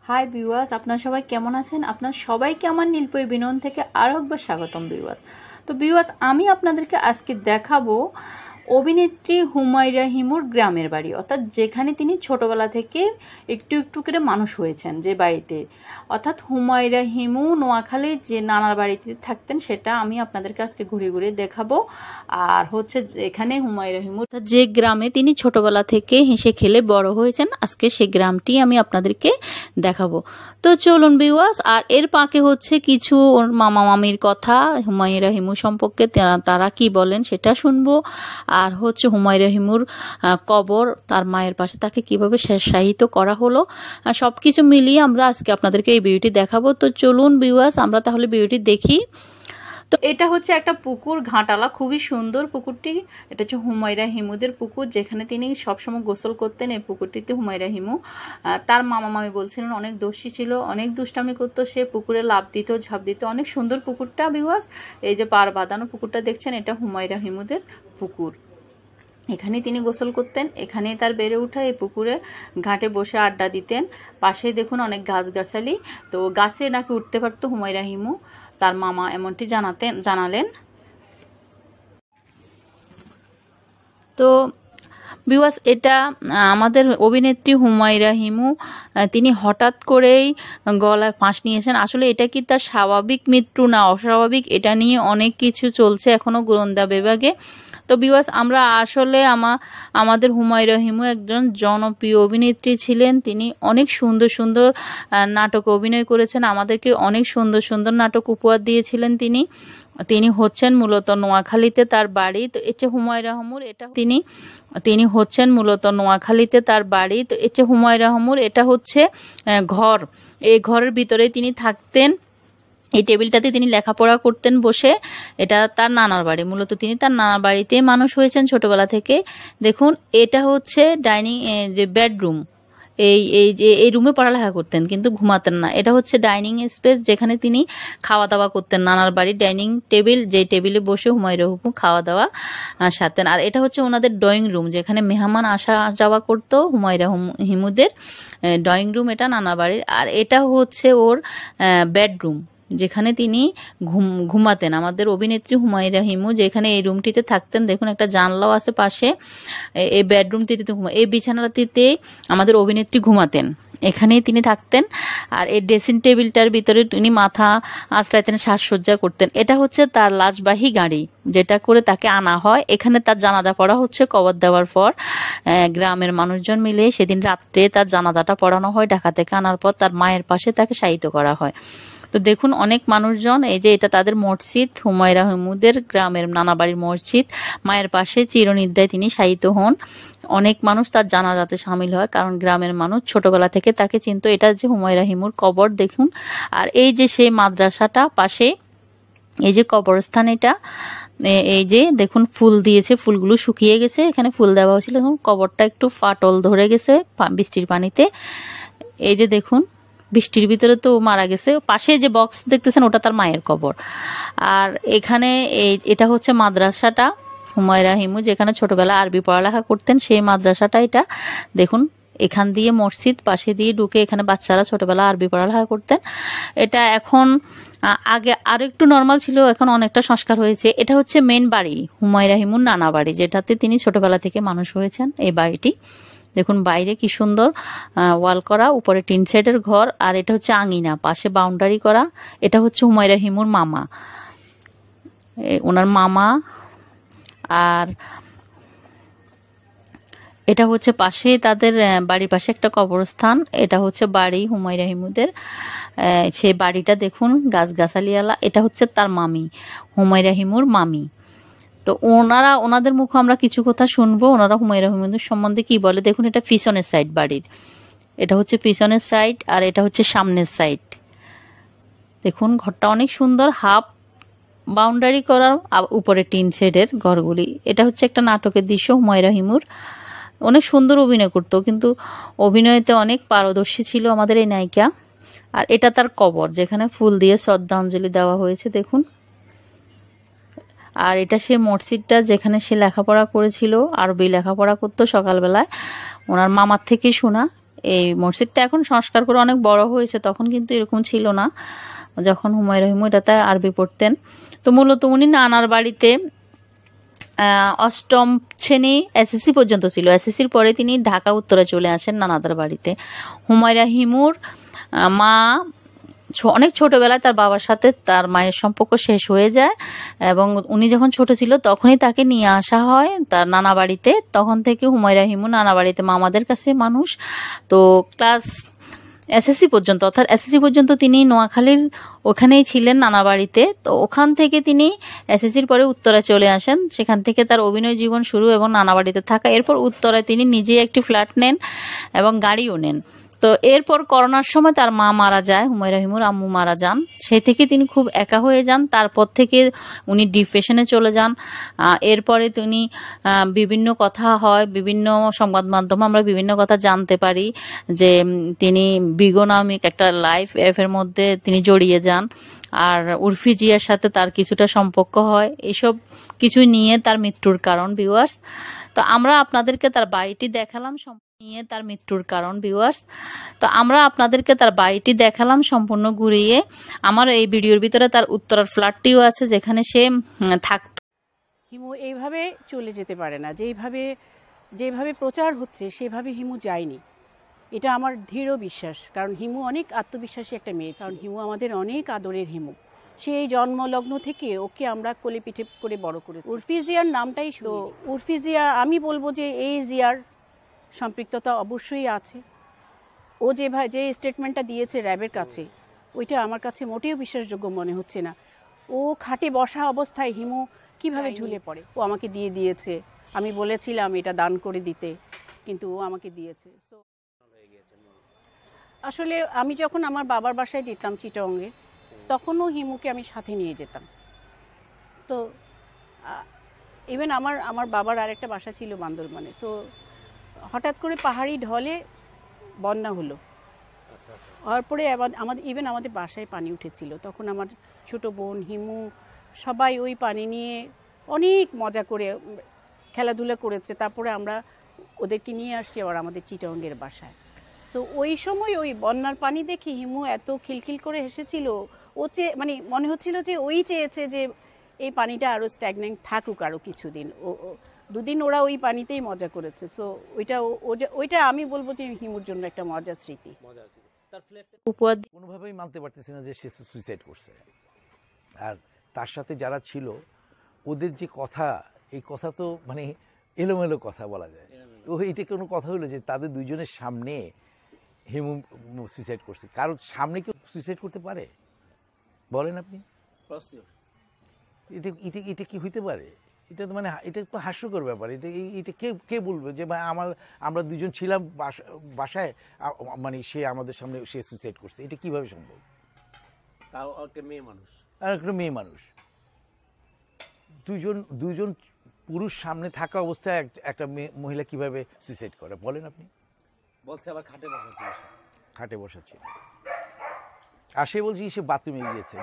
Hi viewers, আপনারা সবাই কেমন আছেন? আপনার সবাইকে আমার নীলপরি বিনোদন থেকে আরও একবার স্বাগতম ভিউয়ার্স। তো ভিউয়ার্স, আমি আপনাদেরকে আজকে দেখাবো অভিনেত্রী হুমায়রা হিমুর গ্রামের বাড়ি, অর্থাৎ যেখানে তিনি ছোটবেলা থেকে একটু একটু করে মানুষ হয়েছেন, যে বাড়িতে, অর্থাৎ হুমায়রা হিমু নোয়াখালী যে নানার বাড়িতে থাকতেন সেটা আমি আপনাদেরকে আজকে ঘুরে ঘুরে দেখাবো। আর হচ্ছে এখানে হুমায়রা হিমু যে গ্রামে তিনি ছোটবেলা থেকে হেসে খেলে বড় হয়েছেন, আজকে সেই গ্রামটি আমি আপনাদেরকে দেখাবো। তো চলুন ভিউয়ার্স, আর এর পাকে হচ্ছে কিছু ওর মামা মামির কথা, হুমায়রা হিমু সম্পর্কে তারা কি বলেন সেটা শুনবো। আর হচ্ছে হুমায়রা হিমুর কবর, তার মায়ের পাশে তাকে কিভাবে শেষায়িত করা হলো, সবকিছু মিলিয়ে আমরা আজকে আপনাদেরকে এই ভিডিওটি দেখাবো। তো চলুন ভিউয়ার্স, আমরা তাহলে ভিডিওটি দেখি। তো এটা হচ্ছে একটা পুকুর, ঘাটালা, খুবই সুন্দর পুকুরটি। এটা হচ্ছে হুমায়রা হিমুদের পুকুর, যেখানে তিনি সবসময় গোসল করতেন। এই পুকুরটিতে হুমায়রা হিমু, তার মামা মামি বলছিলেন অনেক দোষী ছিল, অনেক দুষ্টামি করতো, সে পুকুরে লাফ দিত, ঝাঁপ দিত। অনেক সুন্দর পুকুরটা ভিউয়ার্স। এই যে পার বাঁধানো পুকুরটা দেখছেন, এটা হুমায়রা হিমুদের পুকুর। এখানেই তিনি গোসল করতেন, এখানেই তার বেড়ে ওঠা। এই পুকুরে ঘাটে বসে আড্ডা দিতেন। পাশেই দেখুন অনেক গাছগাছালি, তো গাছে নাকি উঠতে পারতো হুমায়রা হিমু, তার মামা এমনটি জানালেন। তো ভিউয়ার্স, এটা আমাদের অভিনেত্রী হুমায়রা হিমু, তিনি হঠাৎ করেই গলায় ফাঁস নিয়েছেন। আসলে এটা কি তার স্বাভাবিক মৃত্যু না অস্বাভাবিক, এটা নিয়ে অনেক কিছু চলছে এখনো গোয়েন্দা বিভাগে। তো ভিউয়ার্স, আমরা আসলে আমাদের হুমায়রা হিমু একজন জনপ্রিয় অভিনেত্রী ছিলেন। তিনি অনেক সুন্দর সুন্দর নাটকে অভিনয় করেছেন, আমাদেরকে অনেক সুন্দর সুন্দর নাটক উপহার দিয়েছিলেন তিনি হচ্ছেন মূলত নোয়াখালীতে তার বাড়ি। তো এটা হুমায়রা হিমুর, এটা তিনি হচ্ছেন মূলত নোয়াখালীতে তার বাড়ি। তো এটা হুমায়রা হিমুর, এটা হচ্ছে ঘর। এই ঘরের ভিতরেই তিনি থাকতেন, এই টেবিলটাতে তিনি লেখাপড়া করতেন বসে। এটা তার নানার বাড়ি, মূলত তিনি তার নানার বাড়িতে মানুষ হয়েছেন ছোটবেলা থেকে। দেখুন, এটা হচ্ছে ডাইনিং, যে বেডরুম, এই রুমে পড়ালেখা করতেন কিন্তু ঘুমাতেন না। এটা হচ্ছে ডাইনিং স্পেস, যেখানে তিনি খাওয়া দাওয়া করতেন। নানার বাড়ির ডাইনিং টেবিল, যে টেবিলে বসে হুমায়রা হিমু খাওয়া দাওয়া সারতেন। আর এটা হচ্ছে ওনাদের ড্রয়িং রুম, যেখানে মেহমান আসা যাওয়া করতো হিমুদের ড্রয়িং রুম, এটা নানা বাড়ির। আর এটা হচ্ছে ওর বেডরুম, যেখানে তিনি ঘুমাতেন। আমাদের অভিনেত্রী হুমায়রা হিমু যেখানে এই রুমটিতে থাকতেন, দেখুন একটা জানলাও আছে পাশে। এই বেডরুমটিতে এই বিছানাটিতে আমাদের অভিনেত্রী ঘুমাতেন, এখানেই তিনি থাকতেন। আর এই ড্রেসিং টেবিলটার ভিতরে তিনি মাথা আঁচড়াইতেন, সাজসজ্জা করতেন। এটা হচ্ছে তার লাশবাহী গাড়ি, যেটা করে তাকে আনা হয়। এখানে তার জানাজা পড়া হচ্ছে কবর দেওয়ার পর। গ্রামের মানুষজন মিলে সেদিন রাত্রে তার জানাজাটা পড়ানো হয়। ঢাকা থেকে আনার পর তার মায়ের পাশে তাকে শায়িত করা হয়। তো দেখুন অনেক মানুষজন, এই যে এটা তাদের মসজিদ, হুমায়রা হিমুদের গ্রামের নানাবাড়ির মসজিদ। মায়ের পাশে চিরনিদ্রায় তিনি শায়িত হন। অনেক মানুষ তার জানাজাতে সামিল হয়, কারণ গ্রামের মানুষ ছোটবেলা থেকে তাকে চিনত। এটা যে হুমায়রা হিমুর কবর দেখুন। আর এই যে সেই মাদ্রাসাটা পাশে, এই যে কবরস্থান, এটা এই যে দেখুন ফুল দিয়েছে, ফুলগুলো শুকিয়ে গেছে। এখানে ফুল দেওয়া হয়েছিল, দেখুন কবরটা একটু ফাটল ধরে গেছে বৃষ্টির পানিতে। এই যে দেখুন, বৃষ্টির ভিতরে তো মারা গেছে। পাশে যে বক্স দেখতেছেন ওটা তার মায়ের কবর। আর এখানে এটা হচ্ছে মাদ্রাসাটা, হুমায়রা হিমু যেখানে ছোটবেলা আরবি পড়ালেখা করতেন, সেই মাদ্রাসাটা এটা। দেখুন এখান দিয়ে মসজিদ, পাশে দিয়ে ঢুকে এখানে বাচ্চারা ছোটবেলা আরবি পড়ালেখা করতেন। এটা এখন আগে আরো একটু নর্মাল ছিল, এখন অনেকটা সংস্কার হয়েছে। এটা হচ্ছে মেন বাড়ি, হুমায়রা হিমুর নানা বাড়ি, যেটাতে তিনি ছোটবেলা থেকে মানুষ হয়েছেন। এই বাড়িটি দেখুন, বাইরে কি সুন্দর ওয়াল করা, উপরে টিন শেডের ঘর। আর এটা হচ্ছে আঙিনা, পাশে বাউন্ডারি করা। এটা হচ্ছে হুমায়রা হিমুর মামা, ওনার মামা। আর এটা হচ্ছে পাশে তাদের বাড়ির পাশে একটা কবরস্থান। এটা হচ্ছে বাড়ি হুমায়রা হিমুদের, সেই বাড়িটা দেখুন গাছগাছালিওয়ালা। এটা হচ্ছে তার মামি, হুমায়রা হিমুর মামি। তো ওনাদের মুখে আমরা কিছু কথা শুনবো, ওনারা হুমায়রা হিমুদের সম্বন্ধে কি বলে। দেখুন এটা পিছনের সাইড বাড়ির, এটা হচ্ছে পিছনের সাইড, আর এটা হচ্ছে সামনের সাইড। দেখুন ঘরটা অনেক সুন্দর, হাফ বাউন্ডারি করা, উপরে টিন শেডের ঘরগুলি। এটা হচ্ছে একটা নাটকের দৃশ্য। হুমায়রা হিমুর অনেক সুন্দর অভিনয় করতো, কিন্তু অভিনয়তে অনেক পারদর্শী ছিল আমাদের এই নায়িকা। আর এটা তার কবর, যেখানে ফুল দিয়ে শ্রদ্ধাঞ্জলি দেওয়া হয়েছে দেখুন। আর এটা সে মসজিদটা, যেখানে সে লেখাপড়া করেছিল, আরবি লেখাপড়া করতো সকালবেলায়, ওনার মামার থেকে শোনা। এই মসজিদটা এখন সংস্কার করে অনেক বড় হয়েছে, তখন কিন্তু এরকম ছিল না যখন হুমায়রা হিমু এটাতে আরবি পড়তেন। তো মূলত উনি নানার বাড়িতে অষ্টম শ্রেণী এসএসসি পর্যন্ত ছিল। এসএসসির পরে তিনি ঢাকা উত্তরে চলে আসেন নানাদের বাড়িতে। হুমায়রা হিমুর মা অনেক ছোটবেলায় তার বাবার সাথে তার মায়ের সম্পর্ক শেষ হয়ে যায়, এবং উনি যখন ছোট ছিল তখনই তাকে নিয়ে আসা হয় তার নানা বাড়িতে। তখন থেকে হুমায়রা হিমু নানা বাড়িতে মামাদের কাছে মানুষ। তো ক্লাস এসএসসি পর্যন্ত, অর্থাৎ এসএসসি পর্যন্ত তিনি নোয়াখালীর ওখানেই ছিলেন নানা বাড়িতে। তো ওখান থেকে তিনি এসএসসির পরে উত্তরা চলে আসেন, সেখান থেকে তার অভিনয় জীবন শুরু এবং নানা বাড়িতে থাকা। এরপর উত্তরায় তিনি নিজেই একটি ফ্ল্যাট নেন এবং গাড়িও নেন। তো এরপর করোনার সময় তার মা মারা যায়, হুমায়রা হিমুর আম্মু মারা যান। সেই থেকে তিনি খুব একা হয়ে যান। তারপর থেকে উনি ডিপ্রেশনে চলে যান। এরপরে তিনি বিভিন্ন কথা হয়, বিভিন্ন সংবাদ মাধ্যমে আমরা বিভিন্ন কথা জানতে পারি যে তিনি বিগো নামিক একটা লাইফ এর মধ্যে তিনি জড়িয়ে যান, আর উর্ফি জিয়ার সাথে তার কিছুটা সম্পর্ক হয়। এইসব কিছু নিয়ে তার মৃত্যুর কারণ ভিউয়ার্স। তো আমরা আপনাদেরকে তার বাড়িটি দেখালাম নিয়ে তার মৃত্যুর কারণ ভিউয়ার্স। তো আমরা আপনাদেরকে তার বাড়িটি দেখালাম সম্পূর্ণ ঘুরিয়ে। আমার এই ভিডিওর ভিতরে তার উত্তরার ফ্ল্যাটটিও আছে যেখানে সে থাকতো। হিমু এইভাবে চলে যেতে পারে না, যেভাবে প্রচার হচ্ছে সেভাবে হিমু যায়নি, এটা আমার দৃঢ় বিশ্বাস। কারণ হিমু অনেক আত্মবিশ্বাসী একটা মেয়ে, কারণ হিমু আমাদের অনেক আদরের হিমু। সেই জন্মলগ্ন থেকে ওকে আমরা কোলে পিঠে করে বড় করেছি। উর্ফি জিয়ার নামটাই তো উর্ফি জিয়া, আমি বলবো যে এই জিয়ার সম্পৃক্ততা অবশ্যই আছে। ও যে স্টেটমেন্টটা দিয়েছে র্যাবের কাছে, ওইটা আমার কাছে মোটেও বিশ্বাসযোগ্য মনে হচ্ছে না। ও খাটে বসা অবস্থায় হিমু কিভাবে ঝুলে পড়ে? ও আমাকে দিয়ে দিয়েছে, আমি বলেছিলাম এটা দান করে দিতে, কিন্তু ও আমাকে দিয়েছে। সো আসলে আমি যখন আমার বাবার বাসায় যেতাম চিটাগংয়ে, তখনও হিমুকে আমি সাথে নিয়ে যেতাম। তো ইভেন আমার বাবার আরেকটা বাসা ছিল বান্দরবানে। তো হঠাৎ করে পাহাড়ি ঢলে বন্যা হলো, হওয়ার পরে আমাদের বাসায় পানি উঠেছিল। তখন আমার ছোট বোন হিমু সবাই ওই পানি নিয়ে অনেক মজা করে খেলাধুলা করেছে। তারপরে আমরা ওদেরকে নিয়ে আসছি আবার আমাদের চিটাগংয়ের বাসায়। সো ওই সময় ওই বন্যার পানি দেখে হিমু এত খিলখিল করে হেসেছিল। মানে মনে হচ্ছিল যে ওই চেয়েছে যে এই পানিটা আরও স্ট্যাগন্যান্ট থাকুক আরও কিছুদিন। দুদিন ওরা ওই পানিতেই মজা করেছে। সো ওইটা আমি বলবো যে হিমুর জন্য একটা মজার স্মৃতি। কোনোভাবেই মানতে পারতেছি না যে সে সুইসাইড করছে। আর তার সাথে যারা ছিল ওদের যে কথা, এই কথা তো মানে এলোমেলো কথা বলা যায়। তো এটা কোনো কথা হলো যে তাদের দুইজনের সামনে হিমু সুইসাইড করছে? কারোর সামনে কেউ সুইসাইড করতে পারে বলেন আপনি? এটা কি হইতে পারে? এটা তো মানে এটা তো হাস্যকর ব্যাপার। এটা কে বলবে যে আমরা দুজন ছিলাম বাসায়, মানে সে আমাদের সামনে সে সুইসাইড করছে? এটা কিভাবে সম্ভব? তাও একটা মেয়ে মানুষ, আর একটা মেয়ে মানুষ, দুজন পুরুষ সামনে থাকা অবস্থায় একটা মহিলা কিভাবে সুইসাইড করে বলেন আপনি? বলছে আবার খাটে বসা ছিল। আর সে বলছি সে বাথরুমে গিয়েছে,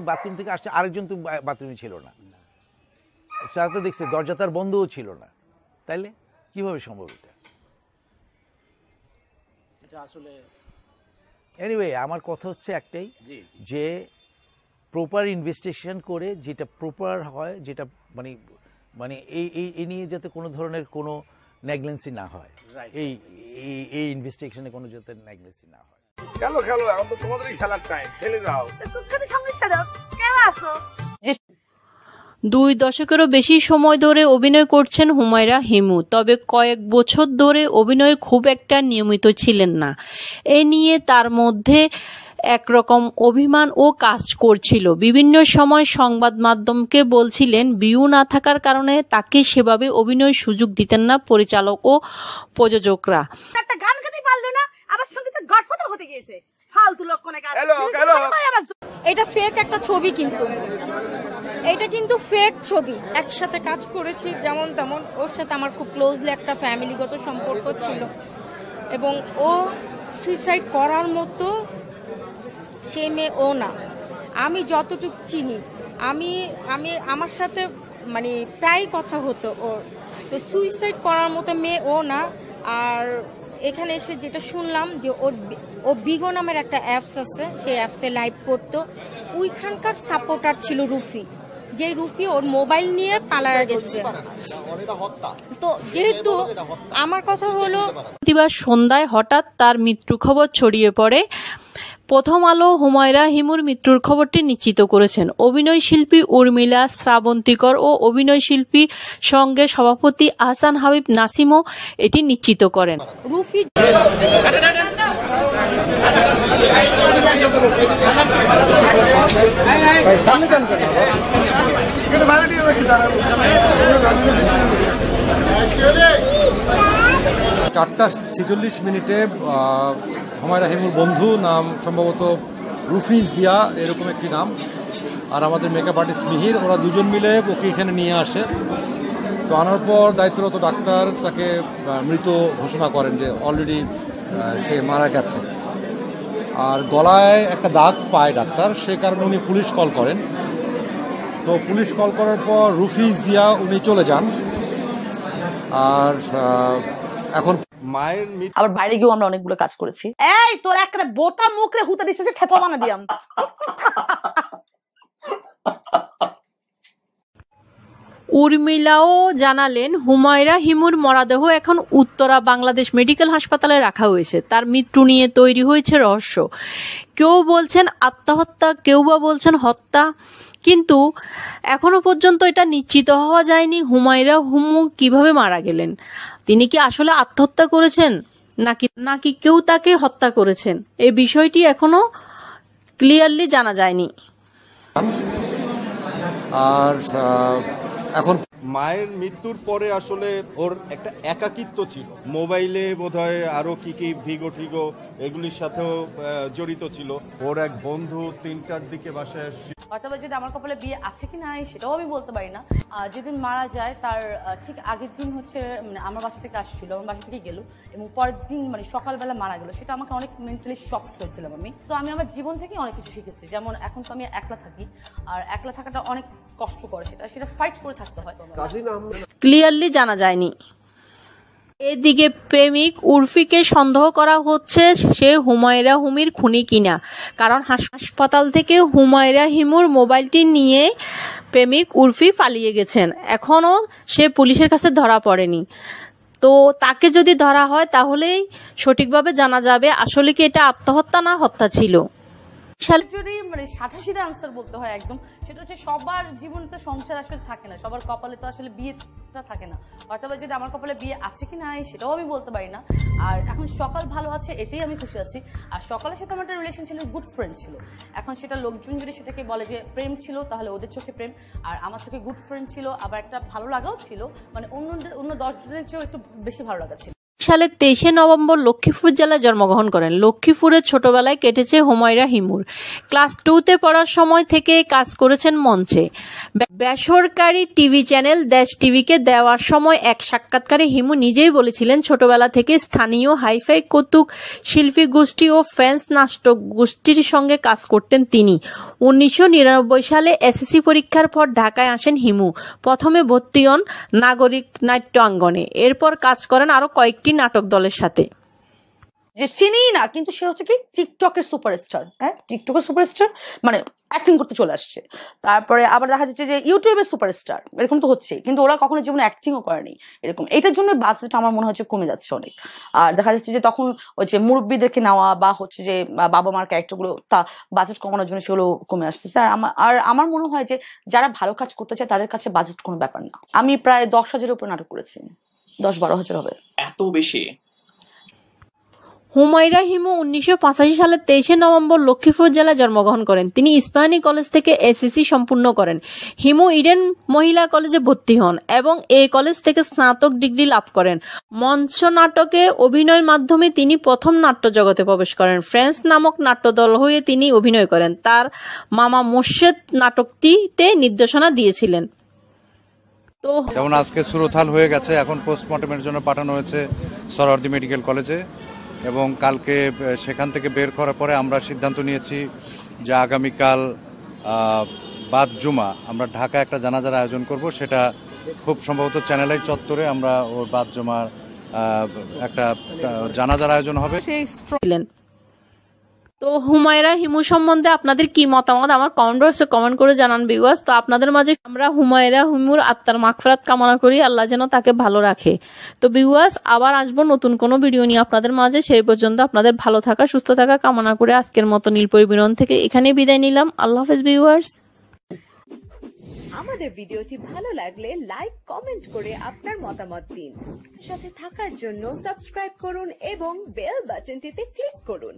বাথরুম থেকে আসছে, আরেকজন তো বাথরুমে ছিল না, তারা তো দেখছে দরজা তার বন্ধও ছিল না, তাইলে কিভাবে সম্ভব এটা আসলে? এনিওয়ে আমার কথা হচ্ছে একটাই, যে প্রপার ইনভেস্টিগেশন করে যেটা প্রপার হয়, যেটা মানে এই নিয়ে যাতে কোনো ধরনের কোনো নেগলেন্সি না হয়, এই ইনভেস্টিগেশনে কোনো যাতে নেগলেন্সি না হয়। খেলো এখন তো তোমাদেরই খেলার টাইম, খেলে যাও। কেমন আছো? 2 দশকেরও বেশি সময় ধরে অভিনয় করছেন হুমায়রা হিমু, তবে কয়েক বছর ধরে অভিনয়ে খুব একটা নিয়মিত ছিলেন না। এ নিয়ে তার মধ্যে একরকম অভিমান ও কাজ করছিল। বিভিন্ন সময় সংবাদ মাধ্যমকে বলছিলেন ভিউ না থাকার কারণে তাকে সেভাবে অভিনয় সুযোগ দিতেন না পরিচালক ও প্রযোজকরা। একটা গান গাইতে পারলো না, আবার সঙ্গীতের গডফাদার হতে গিয়েছে। ফালতু লক্ষণে গান। এটা ফেক একটা ছবি, কিন্তু এটা কিন্তু ফেক ছবি। একসাথে কাজ করেছি যেমন তেমন, ওর সাথে আমার খুব ক্লোজলি একটা ফ্যামিলিগত সম্পর্ক ছিল, এবং ও সুইসাইড করার মতো সেই মেয়ে ও না। আমি যতটুকু চিনি, আমি আমার সাথে মানে প্রায় কথা হতো ওর, তো সুইসাইড করার মতো মেয়ে ও না। আর এখানে এসে যেটা শুনলাম যে ও বিগো নামের একটা অ্যাপস আছে, সেই অ্যাপসে লাইভ করতো। ওইখানকার সাপোর্টার ছিল রুফি, যে রুফি ওর মোবাইল নিয়ে পালায়া গেছে। তো যেহেতু আমার কথা হলো, বৃহস্পতিবার সন্ধ্যায় হঠাৎ তার মৃত্যু খবর ছড়িয়ে পড়ে। প্রথম আলো হুমায়রা হিমুর মৃত্যুর খবরটি নিশ্চিত করেছেন অভিনয় শিল্পী উর্মিলা শ্রাবন্তীকর ও অভিনয় শিল্পী সঙ্গে সভাপতি আহসান হাবিব নাসিমও এটি নিশ্চিত করেন। রুফি চারটা 46 মিনিটে হুমায়রা হিমুর বন্ধু, নাম সম্ভবত রুফি জিয়া এরকম একটি নাম, আর আমাদের মেকআপ আর্টিস্ট মিহির, ওরা দুজন মিলে ওকে এখানে নিয়ে আসে। তো আনার পর দায়িত্বরত ডাক্তার তাকে মৃত ঘোষণা করেন যে অলরেডি সে মারা গেছে। আর গলায় একটা দাগ পায় ডাক্তার, সে কারণে উনি পুলিশ কল করেন। তো পুলিশ কল করার পর রুফি জিয়া উনি চলে যান। আর এখন মায়ের আবার বাইরে গিয়েও আমরা অনেকগুলো কাজ করেছি। এই তোর একটা বোতা মুখরে হুতা দিছে যে খেতো বানা দিয়াম। উর্মিলাও জানালেন হুমায়রা হিমুর মরদেহ এখন উত্তরা বাংলাদেশ মেডিকেল হাসপাতালে রাখা হয়েছে। তার মৃত্যু নিয়ে তৈরি হয়েছে রহস্য। কেউ বলছেন আত্মহত্যা, কেউ বা বলছেন হত্যা, কিন্তু এখনো পর্যন্ত এটা নিশ্চিত হওয়া যায়নি হুমায়রা হিমু কিভাবে মারা গেলেন। তিনি কি আসলে আত্মহত্যা করেছেন নাকি কেউ তাকে হত্যা করেছেন, এই বিষয়টি এখনো ক্লিয়ারলি জানা যায়নি। আর এখন মায়ের মৃত্যুর পরে আসলে ওর একটা একাকিত্ব ছিল, মোবাইলে বোধহয় আরো কি ভিগো ঠিগো এগুলির সাথেও জড়িত ছিল। ওর এক বন্ধু 3টার দিকে বাসায় অথবা যদি আমার কপালে বিয়ে আছে কি না সেটাও আমি বলতে পারি না। যেদিন মারা যায় তার ঠিক আগের দিন হচ্ছে আমার বাসা থেকে আসছিল, আমার বাসা থেকে গেল এবং পরের দিন সকালবেলা মারা গেল। সেটা আমাকে অনেক মেন্টালি শক হয়েছিলাম আমি। তো আমি আমার জীবন থেকে অনেক কিছু শিখেছি। যেমন এখন তো আমি একলা থাকি, আর একলা থাকাটা অনেক কষ্টকর, সেটা ফাইট করে থাকতে হয়। ক্লিয়ারলি জানা যায়নি। এদিকে প্রেমিক উর্ফিকে সন্দেহ করা হচ্ছে সে হুমায়রা হিমুর খুনি কিনা, কারণ হাসপাতাল থেকে হুমায়রা হিমুর মোবাইলটি নিয়ে প্রেমিক উর্ফি পালিয়ে গেছেন। এখনো সে পুলিশের কাছে ধরা পড়েনি। তো তাকে যদি ধরা হয় তাহলেই সঠিকভাবে জানা যাবে আসলে কি এটা আত্মহত্যা না হত্যা ছিল। যদি সাদা সিধা আনসার বলতে হয় একদম, সেটা হচ্ছে সবার জীবনে তো সংসার আসলে থাকে না, সবার কপালে তো আসলে বিয়েটা থাকে না। অথবা যদি আমার কপালে বিয়ে আছে কি না সেটাও আমি বলতে পারি না। আর এখন সকাল ভালো আছে, এটাই আমি খুশি আছি। আর সকালের সাথে আমার একটা রিলেশন ছিল, গুড ফ্রেন্ড ছিল। এখন সেটা লোকজন যদি সেটাকে বলে যে প্রেম ছিল, তাহলে ওদের চোখে প্রেম, আর আমার চোখে গুড ফ্রেন্ড ছিল। আবার একটা ভালো লাগাও ছিল, অন্য 10 জনের চেয়েও একটু বেশি ভালো লাগা ছিল। সালের 23 নভেম্বর লক্ষ্মীপুর জেলায় জন্মগ্রহণ করেন। লক্ষ্মীপুরের ছোটবেলায় কেটেছে হুমায়রা হিমুর। ক্লাস 2তে পড়ার সময় থেকে কাজ করেছেন মঞ্চে। বেসরকারি টিভি চ্যানেল দেশ টিভিকে দেওয়ার সময় এক সাক্ষাৎকারে হিমু নিজেই বলেছিলেন ছোটবেলা থেকে স্থানীয় হাইফাই কৌতুক শিল্পী গোষ্ঠী ও ফ্রেঞ্চ নাটক গোষ্ঠীর সঙ্গে কাজ করতেন তিনি। 1999 সালে এসএসসি পরীক্ষার পর ঢাকায় আসেন হিমু। প্রথমে ভর্তি হন নাগরিক নাট্যাঙ্গনে, এরপর কাজ করেন আরো কয়েকটি নাটক দলের সাথে। যে চিনি না, কিন্তু সে হচ্ছে কি টিকটকের সুপারস্টার। হ্যাঁ, টিকটকের সুপারস্টার অ্যাক্টিং করতে চলে আসছে। তারপরে আবার দেখা যাচ্ছে যে ইউটিউবের সুপারস্টার, এরকম তো হচ্ছে, কিন্তু ওরা কখনো জীবনে অ্যাক্টিংও করেনি এরকম। এটার জন্য বাজেট আমার মনে হচ্ছে কমে যাচ্ছে অনেক। আর দেখা যাচ্ছে যে তখন ওই যে মুরব্বীদেরকে নেওয়া বা হচ্ছে যে বাবা মার ক্যারেক্টারগুলো, তা বাজেট কমানোর জন্য সেগুলো কমে আসতেছে। আর আমার মনে হয় যে যারা ভালো কাজ করতে চায় তাদের কাছে বাজেট কোনো ব্যাপার না। আমি প্রায় 10,000-এর উপরে নাটক করেছি, 10-12,000 হবে। এত বেশি? হুমায়রা হিমু 1985 সালের 23 নভেম্বর লক্ষ্মীপুর জেলায় জন্মগ্রহণ করেন। তিনি ইস্পাহানী কলেজ থেকে এসএসসি সম্পূর্ণ করেন। হিমু ইডেন মহিলা কলেজে ভর্তি হন এবং এই কলেজ থেকে স্নাতক ডিগ্রি লাভ করেন। মঞ্চ নাটকে অভিনয়ের মাধ্যমে তিনি প্রথম নাট্য জগতে প্রবেশ করেন। ফ্রেন্স নামক নাট্যদল হয়ে তিনি অভিনয় করেন। তার মামা মোর্শেদ নাটকটিতে নির্দেশনা দিয়েছিলেন। তো যেমন আজকে সুরথাল হয়ে গেছে, এখন পোস্টমর্টমের জন্য পাঠানো হয়েছে সরওয়ার্দী মেডিকেল কলেজে, এবং কালকে সেখান থেকে বের করার পরে আমরা সিদ্ধান্ত নিয়েছি যে আগামীকাল বাদ জুমা আমরা ঢাকা একটা জানাজার আয়োজন করব। সেটা খুব সম্ভবত চ্যানেল আই চত্বরে আমরা ওর বাদ জুমার একটা জানাজার আয়োজন হবে। ছিলেন। তো হুমায়রা হিমু সম্বন্ধে আপনাদের কি মতামত আমার কমেন্ট বক্সে কমেন্ট করে জানান ভিউয়ার্স। তো আপনাদের মাঝে আমরা হুমায়রা হিমুর আত্মার মাগফিরাত কামনা করি, আল্লাহ যেন তাকে ভালো রাখে। তো ভিউয়ার্স আবার আসবো নতুন কোনো ভিডিও নিয়ে আপনাদের মাঝে, সেই পর্যন্ত আপনাদের ভালো থাকা সুস্থ থাকা কামনা করে আজকের মতো নীলপরি বিনোদন থেকে এখানেই বিদায় নিলাম। আল্লাহ হাফেজ ভিউয়ার্স। আমাদের ভিডিওটি ভালো লাগলে লাইক কমেন্ট করে আপনার মতামত দিন। সাথে থাকার জন্য সাবস্ক্রাইব করুন এবং বেল বাটনটিতে ক্লিক করুন।